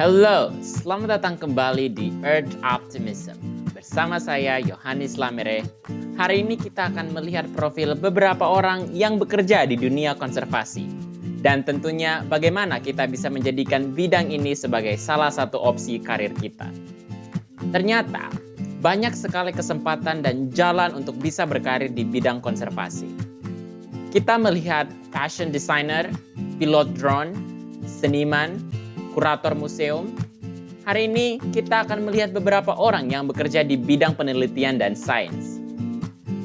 Halo, selamat datang kembali di Earth Optimism. Bersama saya, Yohanes Lamere. Hari ini kita akan melihat profil beberapa orang yang bekerja di dunia konservasi. Dan tentunya bagaimana kita bisa menjadikan bidang ini sebagai salah satu opsi karir kita. Ternyata, banyak sekali kesempatan dan jalan untuk bisa berkarir di bidang konservasi. Kita melihat fashion designer, pilot drone, seniman, kurator museum. Hari ini kita akan melihat beberapa orang yang bekerja di bidang penelitian dan sains.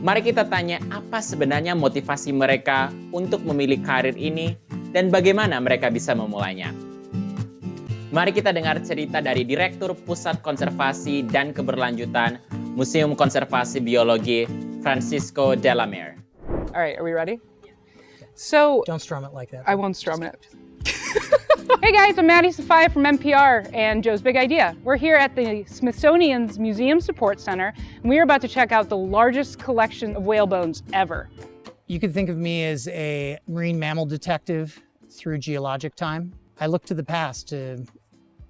Mari kita tanya apa sebenarnya motivasi mereka untuk memilih karir ini dan bagaimana mereka bisa memulainya. Mari kita dengar cerita dari Direktur Pusat Konservasi dan Keberlanjutan Museum Konservasi Biologi, Francisco Delamere. All right, are we ready? So, Don't strum it like that. I won't strum it. Hey guys, I'm Maddie Safaya from NPR and Joe's Big Idea. We're here at the Smithsonian's Museum Support Center, and we are about to check out the largest collection of whale bones ever. You could think of me as a marine mammal detective through geologic time. I look to the past to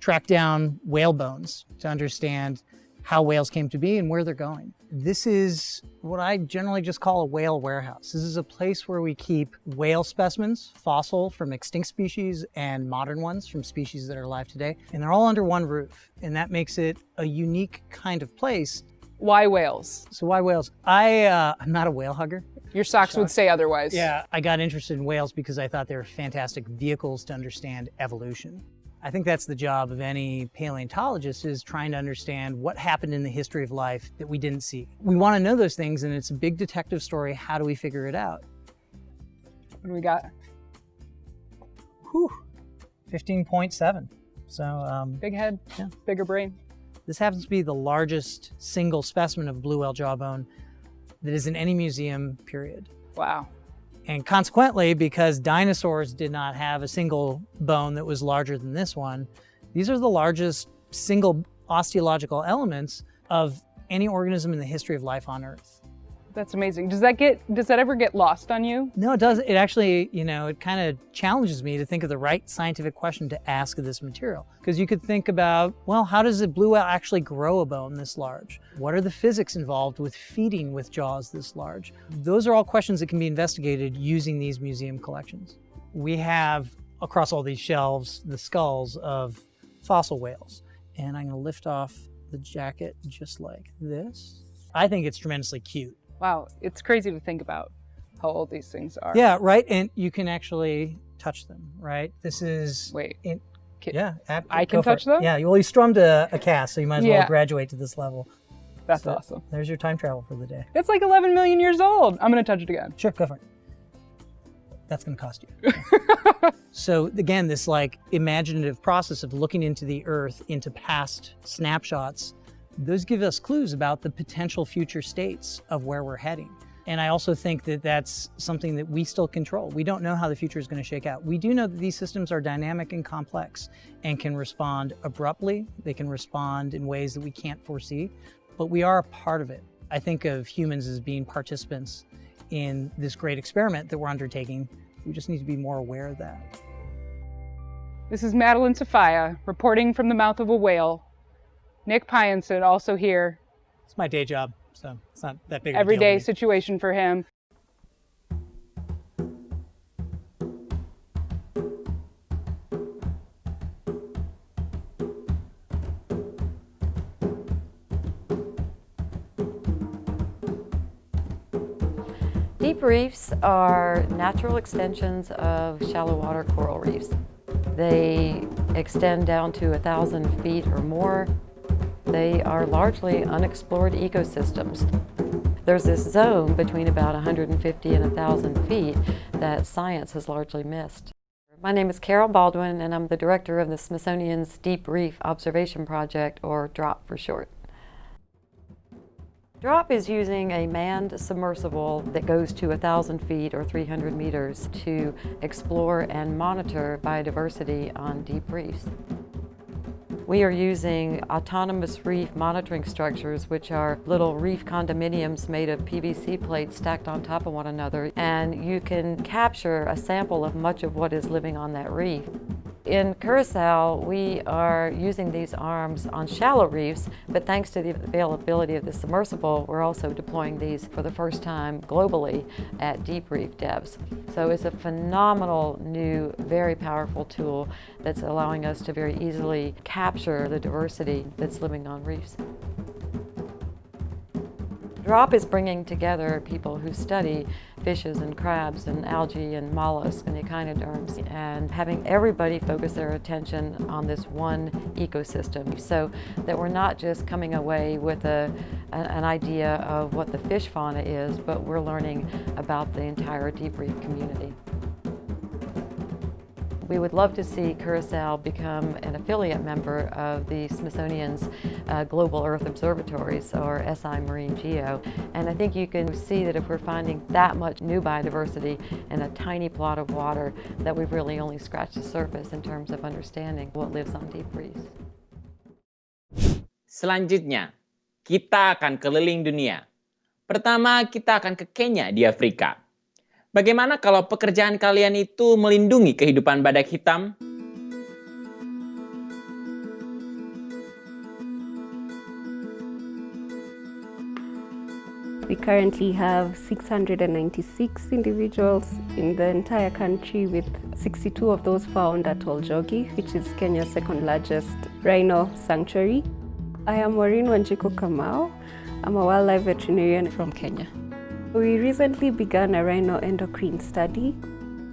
track down whale bones to understand how whales came to be and where they're going. This is what I generally just call a whale warehouse. This is a place where we keep whale specimens, fossil from extinct species and modern ones from species that are alive today. And they're all under one roof. And that makes it a unique kind of place. Why whales? So why whales? I'm not a whale hugger. Your socks would say otherwise. Yeah, I got interested in whales because I thought they were fantastic vehicles to understand evolution. I think that's the job of any paleontologist, is trying to understand what happened in the history of life that we didn't see. We want to know those things, and it's a big detective story. How do we figure it out? What do we got? 15.7. So Big head, Yeah. bigger brain. this happens to be the largest single specimen of blue whale jawbone that is in any museum, period. Wow. And consequently, because dinosaurs did not have a single bone that was larger than this one, these are the largest single osteological elements of any organism in the history of life on Earth. That's amazing. Does that ever get lost on you? No, it does. It actually, it kind of challenges me to think of the right scientific question to ask of this material. Because you could think about, well, how does a blue whale actually grow a bone this large? What are the physics involved with feeding with jaws this large? Those are all questions that can be investigated using these museum collections. We have, across all these shelves, the skulls of fossil whales. And I'm going to lift off the jacket just like this. I think it's tremendously cute. Wow, it's crazy to think about how old these things are. Yeah, right. And you can actually touch them, right? This is. Wait. Yeah. I can go for touch it. them? Yeah, well, you strummed a cast, so you might as well Yeah. graduate to this level. That's So awesome. There's your time travel for the day. It's like 11 million years old. I'm gonna touch it again. Sure, go for it. That's going to cost you. So again, this imaginative process of looking into the Earth, into past snapshots, those give us clues about the potential future states of where we're heading. And I also think that that's something that we still control. We don't know how the future is going to shake out. We do know that these systems are dynamic and complex and can respond abruptly. They can respond in ways that we can't foresee, but we are a part of it. I think of humans as being participants in this great experiment that we're undertaking. We just need to be more aware of that. This is Madeline Safaya reporting from the mouth of a whale. Nick Pyenson also here. It's my day job, so it's not that big of a deal. Everyday to me. situation for him. Deep reefs are natural extensions of shallow water coral reefs. They extend down to 1,000 feet or more. They are largely unexplored ecosystems. There's this zone between about 150 and 1,000 feet that science has largely missed. My name is Carol Baldwin, and I'm the director of the Smithsonian's Deep Reef Observation Project, or DROP for short. DROP is using a manned submersible that goes to 1,000 feet or 300 meters to explore and monitor biodiversity on deep reefs. We are using autonomous reef monitoring structures, which are little reef condominiums made of PVC plates stacked on top of one another, and you can capture a sample of much of what is living on that reef. In Curacao, we are using these arms on shallow reefs, but thanks to the availability of the submersible, we're also deploying these for the first time globally at deep reef depths. So it's a phenomenal new, very powerful tool that's allowing us to very easily capture the diversity that's living on reefs. DROP is bringing together people who study fishes and crabs and algae and mollusks and echinoderms, and having everybody focus their attention on this one ecosystem, so that we're not just coming away with an idea of what the fish fauna is, but we're learning about the entire deep reef community. We would love to see Curacao become an affiliate member of the Smithsonian's Global Earth Observatories, or SI Marine Geo. And I think you can see that if we're finding that much new biodiversity in a tiny plot of water, that we've really only scratched the surface in terms of understanding what lives on deep reefs. Selanjutnya, kita akan keliling dunia. Pertama, kita akan ke Kenya di Afrika. Bagaimana kalau pekerjaan kalian itu melindungi kehidupan badak hitam? We currently have 696 individuals in the entire country, with 62 of those found at Oljogi, which is Kenya's second largest rhino sanctuary. I am Maureen Wanjiku Kamau. I'm a wildlife veterinarian from Kenya. We recently began a rhino endocrine study.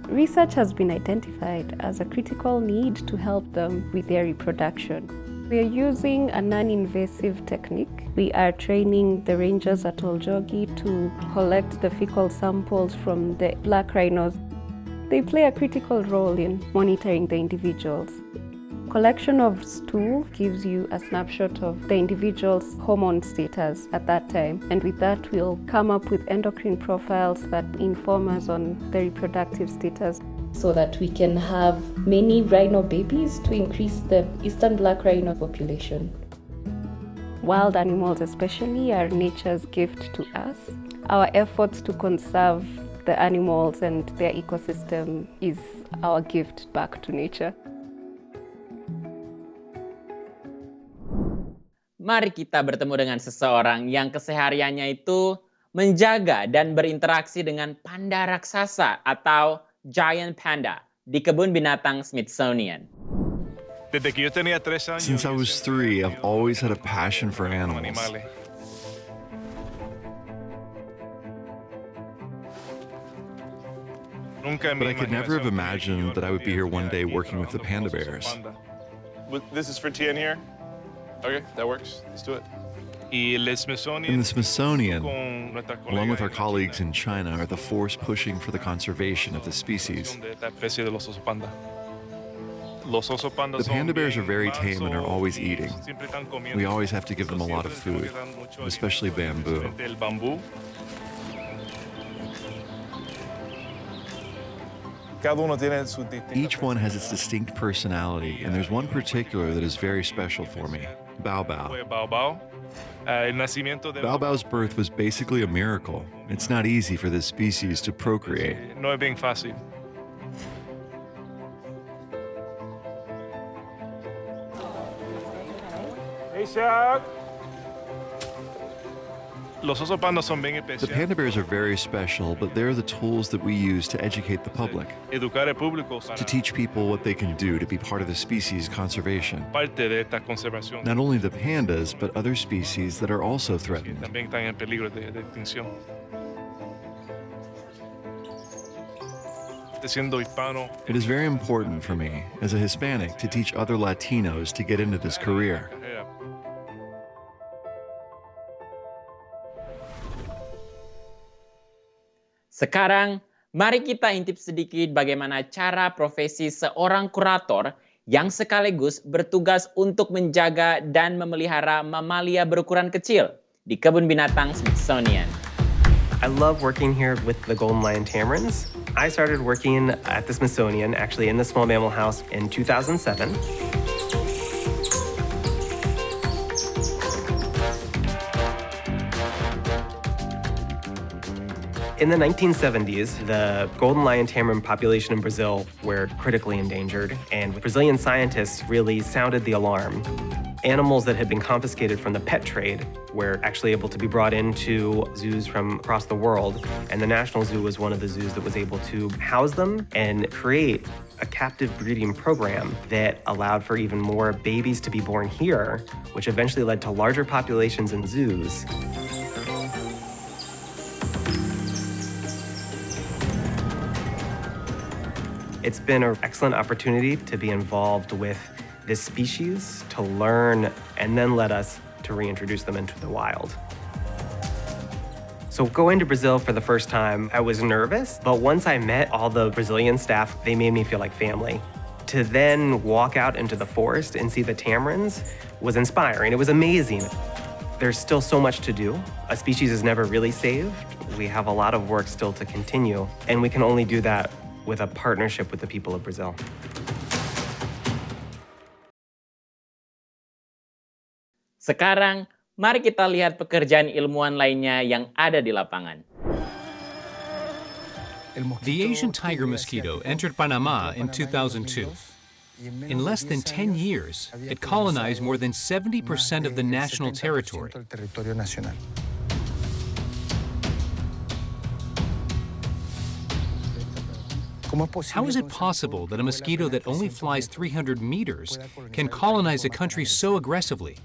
Research has been identified as a critical need to help them with their reproduction. We are using a non-invasive technique. We are training the rangers at Oljogi to collect the fecal samples from the black rhinos. They play a critical role in monitoring the individuals. Collection of stool gives you a snapshot of the individual's hormone status at that time, and with that we'll come up with endocrine profiles that inform us on the reproductive status, so that we can have many rhino babies to increase the eastern black rhino population. Wild animals especially are nature's gift to us. Our efforts to conserve the animals and their ecosystem is our gift back to nature. Mari kita bertemu dengan seseorang yang kesehariannya itu menjaga dan berinteraksi dengan panda raksasa atau giant panda di kebun binatang Smithsonian. Since I was 3, I've always had a passion for animals. But I could never have imagined that I would be here one day working with the panda bears. This is for Tian here. Okay, that works. Let's do it. In the Smithsonian, along with our colleagues in China, are the force pushing for the conservation of the species. The panda bears are very tame and are always eating. We always have to give them a lot of food, especially bamboo. Each one has its distinct personality, and there's one particular that is very special for me, Bao Bao. Bao Bao's birth was basically a miracle. It's not easy for this species to procreate. Hey, Shaq. The panda bears are very special, but they're the tools that we use to educate the public, to teach people what they can do to be part of the species conservation. Not only the pandas, but other species that are also threatened. It is very important for me, as a Hispanic, to teach other Latinos to get into this career. Sekarang, mari kita intip sedikit bagaimana cara profesi seorang kurator yang sekaligus bertugas untuk menjaga dan memelihara mamalia berukuran kecil di kebun binatang Smithsonian. I love working here with the golden lion tamarins. I started working at the Smithsonian, actually in the small mammal house, in 2007. In the 1970s, the golden lion tamarin population in Brazil were critically endangered, and Brazilian scientists really sounded the alarm. Animals that had been confiscated from the pet trade were actually able to be brought into zoos from across the world, and the National Zoo was one of the zoos that was able to house them and create a captive breeding program that allowed for even more babies to be born here, which eventually led to larger populations in zoos. It's been an excellent opportunity to be involved with this species, to learn, and then let us to reintroduce them into the wild. So going to Brazil for the first time, I was nervous, but once I met all the Brazilian staff, they made me feel like family. To then walk out into the forest and see the tamarins was inspiring. It was amazing. There's still so much to do. A species is never really saved. We have a lot of work still to continue, and we can only do that with a partnership with the people of Brazil. Sekarang, mari kita lihat pekerjaan ilmuwan lainnya yang ada di lapangan. The Asian tiger mosquito entered Panama in 2002. In less than 10 years, it colonized more than 70% of the national territory. How is it possible that a mosquito that only flies 300 meters can colonize a country so aggressively?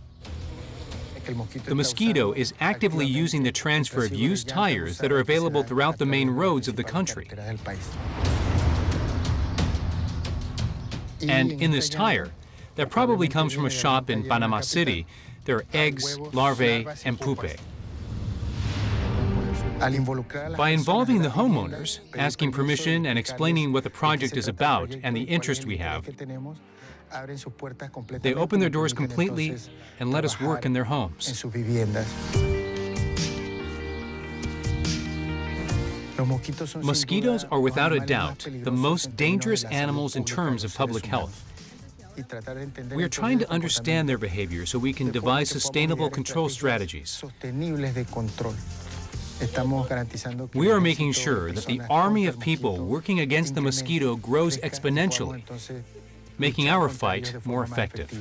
The mosquito is actively using the transfer of used tires that are available throughout the main roads of the country. And in this tire, that probably comes from a shop in Panama City, there are eggs, larvae, and pupae. By involving the homeowners, asking permission and explaining what the project is about and the interest we have, they open their doors completely and let us work in their homes. Mosquitoes are without a doubt the most dangerous animals in terms of public health. We are trying to understand their behavior so we can devise sustainable control strategies. We are making sure that the army of people working against the mosquito grows exponentially, making our fight more effective.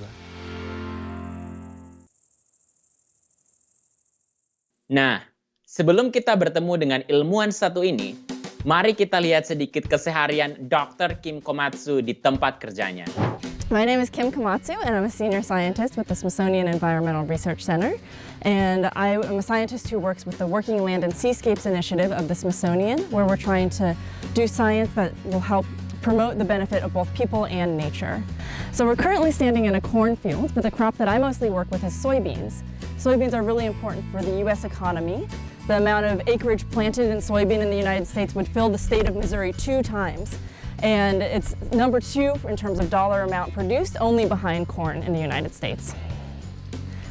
Nah, sebelum kita bertemu dengan ilmuwan satu ini, mari kita lihat sedikit keseharian Dr. Kim Komatsu di tempat kerjanya. My name is Kim Komatsu, and I'm a senior scientist with the Smithsonian Environmental Research Center. And I am a scientist who works with the Working Land and Seascapes Initiative of the Smithsonian, where we're trying to do science that will help promote the benefit of both people and nature. So we're currently standing in a cornfield, but the crop that I mostly work with is soybeans. Soybeans are really important for the U.S. economy. The amount of acreage planted in soybean in the United States would fill the state of Missouri 2 times. And it's number 2 in terms of dollar amount produced, only behind corn in the United States.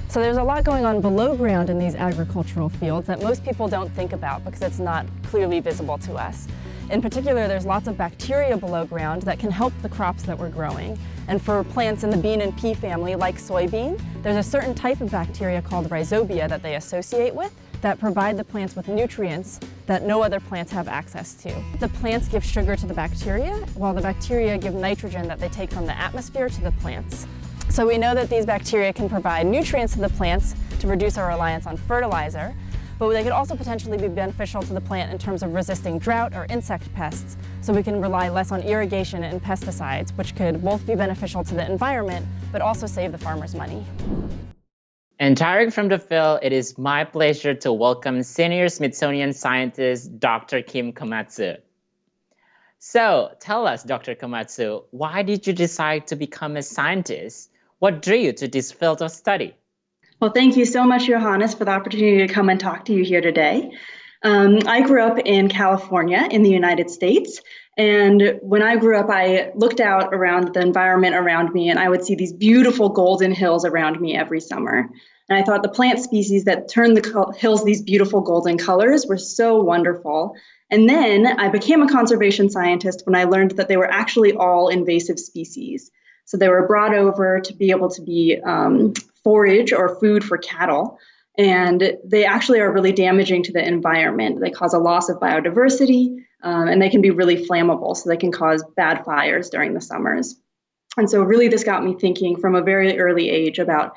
So there's a lot going on below ground in these agricultural fields that most people don't think about because it's not clearly visible to us. In particular, there's lots of bacteria below ground that can help the crops that we're growing. And for plants in the bean and pea family, like soybean, there's a certain type of bacteria called rhizobia that they associate with that provide the plants with nutrients that no other plants have access to. The plants give sugar to the bacteria, while the bacteria give nitrogen that they take from the atmosphere to the plants. So we know that these bacteria can provide nutrients to the plants to reduce our reliance on fertilizer, but they could also potentially be beneficial to the plant in terms of resisting drought or insect pests, so we can rely less on irrigation and pesticides, which could both be beneficial to the environment, but also save the farmers money. And direct from the field, it is my pleasure to welcome senior Smithsonian scientist Dr. Kim Komatsu. So, tell us, Dr. Komatsu, why did you decide to become a scientist? What drew you to this field of study? Well, thank you so much, Johannes, for the opportunity to come and talk to you here today. I grew up in California in the United States. And when I grew up, I looked out around the environment around me, and I would see these beautiful golden hills around me every summer. And I thought the plant species that turned the hills these beautiful golden colors were so wonderful. And then I became a conservation scientist when I learned that they were actually all invasive species. So they were brought over to be able to be forage or food for cattle. and they actually are really damaging to the environment. They cause a loss of biodiversity, and they can be really flammable, so they can cause bad fires during the summers. And so really this got me thinking from a very early age about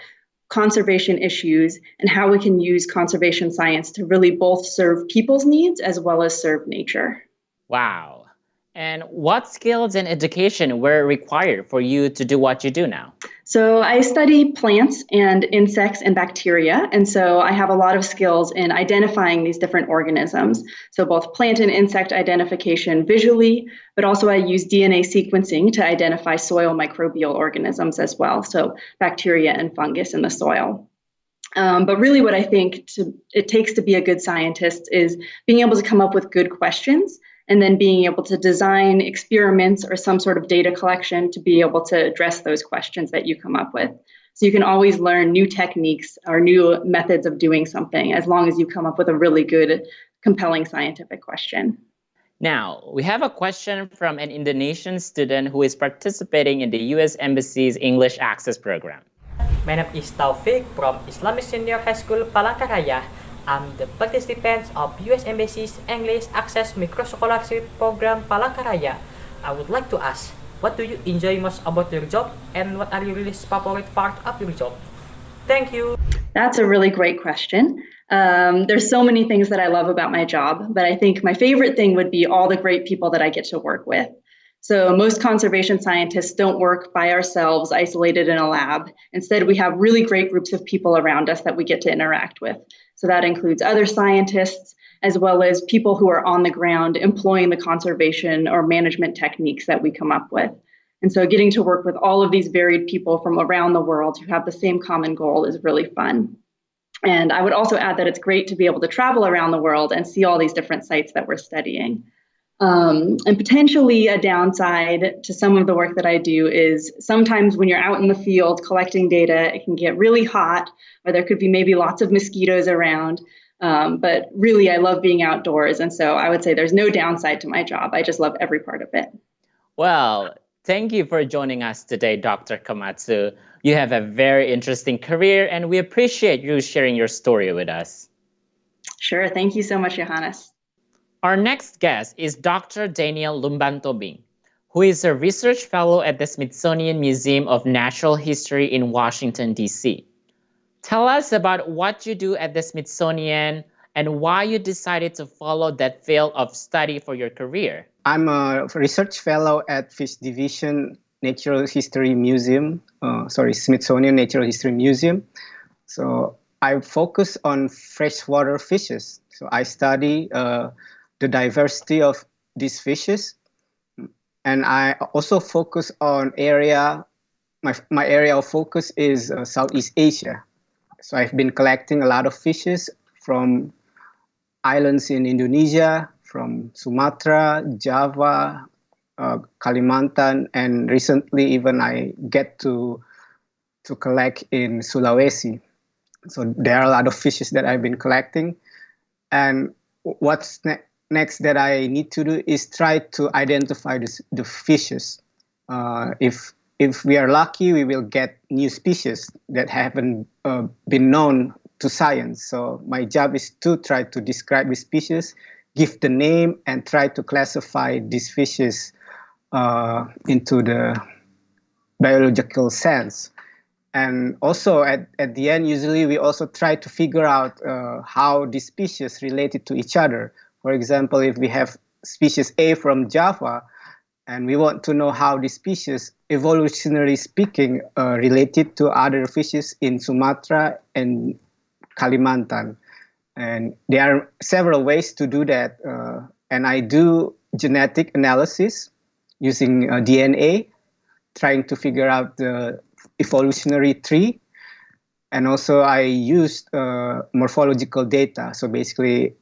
conservation issues and how we can use conservation science to really both serve people's needs as well as serve nature. Wow. And what skills and education were required for you to do what you do now? So I study plants and insects and bacteria, and so I have a lot of skills in identifying these different organisms. So both plant and insect identification visually, but also I use DNA sequencing to identify soil microbial organisms as well, so bacteria and fungus in the soil. But really what I think it takes to be a good scientist is being able to come up with good questions and then being able to design experiments or some sort of data collection to be able to address those questions that you come up with. So you can always learn new techniques or new methods of doing something as long as you come up with a really good, compelling scientific question. Now, we have a question from an Indonesian student who is participating in the U.S. Embassy's English Access Program. My name is Taufik from Islamic Senior High School, Palangkaraya. I'm the participant of U.S. Embassy's English Access Microscholarship Program Palangkaraya. I would like to ask, what do you enjoy most about your job and what are your least favorite part of your job? Thank you. That's a really great question. There's so many things that I love about my job, but I think my favorite thing would be all the great people that I get to work with. So most conservation scientists don't work by ourselves, isolated in a lab. Instead, we have really great groups of people around us that we get to interact with. So that includes other scientists, as well as people who are on the ground employing the conservation or management techniques that we come up with. And so getting to work with all of these varied people from around the world who have the same common goal is really fun. And I would also add that it's great to be able to travel around the world and see all these different sites that we're studying. And potentially a downside to some of the work that I do is sometimes when you're out in the field collecting data, it can get really hot, or there could be maybe lots of mosquitoes around. But really, I love being outdoors. And so I would say there's no downside to my job. I just love every part of it. Well, thank you for joining us today, Dr. Komatsu. You have a very interesting career, and we appreciate you sharing your story with us. Sure. Thank you so much, Johannes. Our next guest is Dr. Daniel Lumbantobing, who is a research fellow at the Smithsonian Museum of Natural History in Washington, D.C. Tell us about what you do at the Smithsonian and why you decided to follow that field of study for your career. I'm a research fellow at Fish Division Natural History Museum, Smithsonian Natural History Museum. So I focus on freshwater fishes. So I study the diversity of these fishes. And I also focus on my area of focus is Southeast Asia. So I've been collecting a lot of fishes from islands in Indonesia, from Sumatra, Java, Kalimantan, and recently even I get to collect in Sulawesi. So there are a lot of fishes that I've been collecting. And what's next that I need to do is try to identify the fishes. If we are lucky, we will get new species that haven't been known to science. So my job is to try to describe the species, give the name, and try to classify these fishes into the biological sense. And also at the end, usually we also try to figure out how these species related to each other. For example, if we have species A from Java, and we want to know how the species, evolutionarily speaking, related to other fishes in Sumatra and Kalimantan. And there are several ways to do that. And I do genetic analysis using DNA, trying to figure out the evolutionary tree. And also I used morphological data. So basically,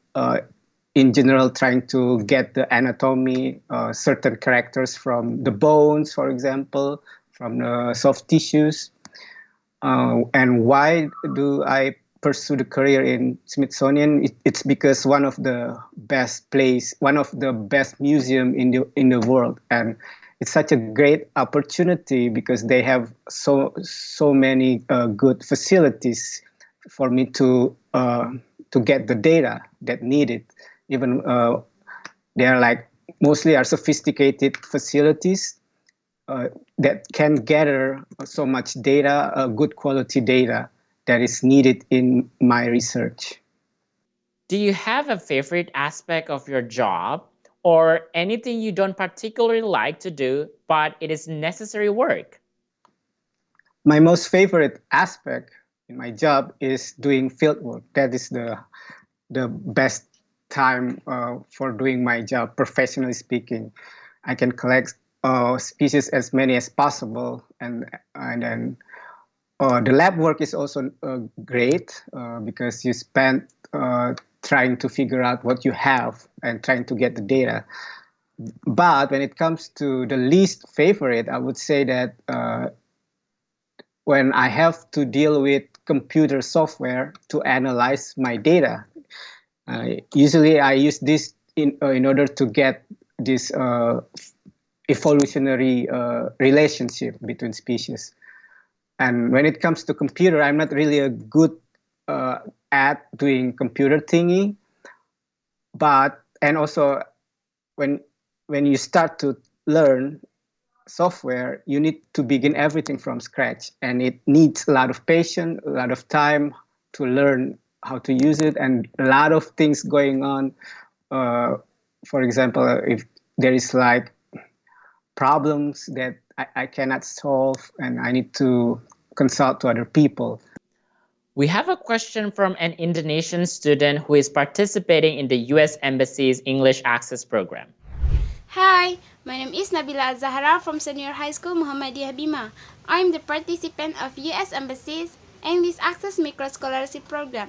in general, trying to get the anatomy, certain characters from the bones, for example, from the soft tissues. And why do I pursue the career in Smithsonian? It's because one of the best museum in the world. And it's such a great opportunity because they have so many good facilities for me to get the data that needed. Even they are like mostly are sophisticated facilities that can gather so much data, good quality data that is needed in my research. Do you have a favorite aspect of your job or anything you don't particularly like to do, but it is necessary work? My most favorite aspect in my job is doing field work. That is the best time for doing my job, professionally speaking. I can collect species as many as possible, and then the lab work is also great because you spend trying to figure out what you have and trying to get the data. But when it comes to the least favorite, I would say that when I have to deal with computer software to analyze my data, usually I use this in order to get this evolutionary relationship between species. And when it comes to computer, I'm not really a good at doing computer thingy, and also when you start to learn software, you need to begin everything from scratch, and it needs a lot of patience, a lot of time to learn how to use it, and a lot of things going on. For example, if there is like problems that I cannot solve and I need to consult to other people. We have a question from an Indonesian student who is participating in the US Embassy's English Access Program. Hi, my name is Nabila Zahra from Senior High School Muhammadiyah Bima. I'm the participant of US Embassy's English Access Micro Scholarship Program.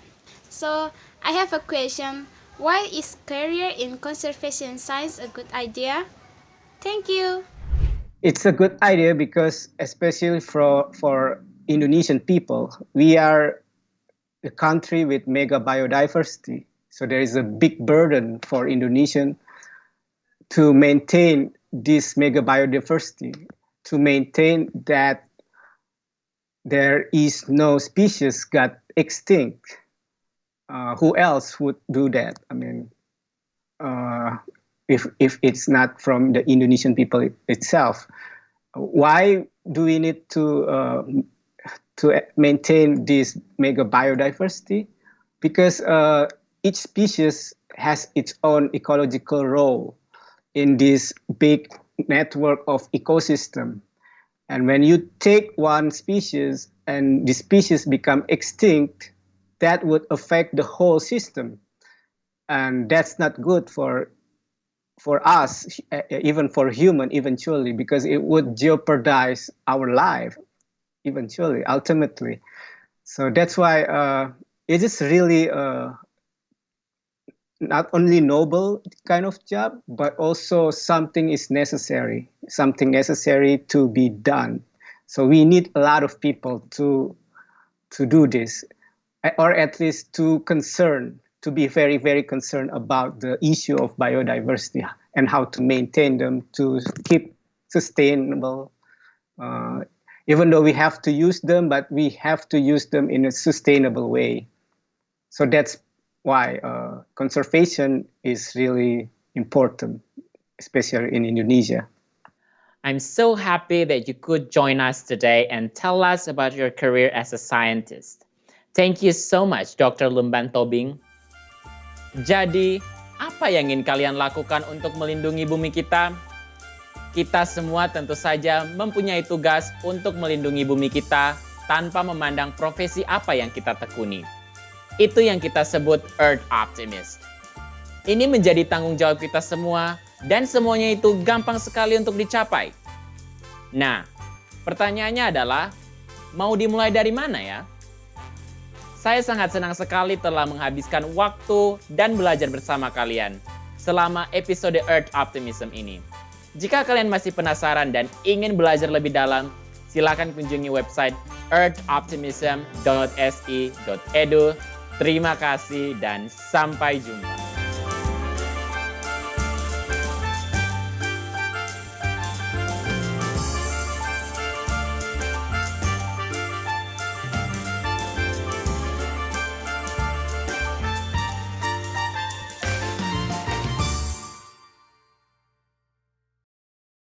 So, I have a question. Why is career in conservation science a good idea? Thank you. It's a good idea because especially for Indonesian people, we are a country with mega biodiversity. So there is a big burden for Indonesian to maintain this mega biodiversity, to maintain that there is no species got extinct. Who else would do that? I mean, if it's not from the Indonesian people itself, why do we need to maintain this mega biodiversity? Because each species has its own ecological role in this big network of ecosystem. And when you take one species and the species become extinct, that would affect the whole system. And that's not good for us, even for human eventually, because it would jeopardize our life eventually, ultimately. So that's why it is really not only noble kind of job, but also something necessary to be done. So we need a lot of people to do this, or at least to be very, very concerned about the issue of biodiversity and how to maintain them to keep sustainable. Even though we have to use them, but we have to use them in a sustainable way. So that's why conservation is really important, especially in Indonesia. I'm so happy that you could join us today and tell us about your career as a scientist. Thank you so much, Dr. Lumban Tobing. Jadi, apa yang ingin kalian lakukan untuk melindungi bumi kita? Kita semua tentu saja mempunyai tugas untuk melindungi bumi kita tanpa memandang profesi apa yang kita tekuni. Itu yang kita sebut Earth Optimist. Ini menjadi tanggung jawab kita semua dan semuanya itu gampang sekali untuk dicapai. Nah, pertanyaannya adalah, mau dimulai dari mana ya? Saya sangat senang sekali telah menghabiskan waktu dan belajar bersama kalian selama episode Earth Optimism ini. Jika kalian masih penasaran dan ingin belajar lebih dalam, silakan kunjungi website earthoptimism.se.edu. Terima kasih dan sampai jumpa.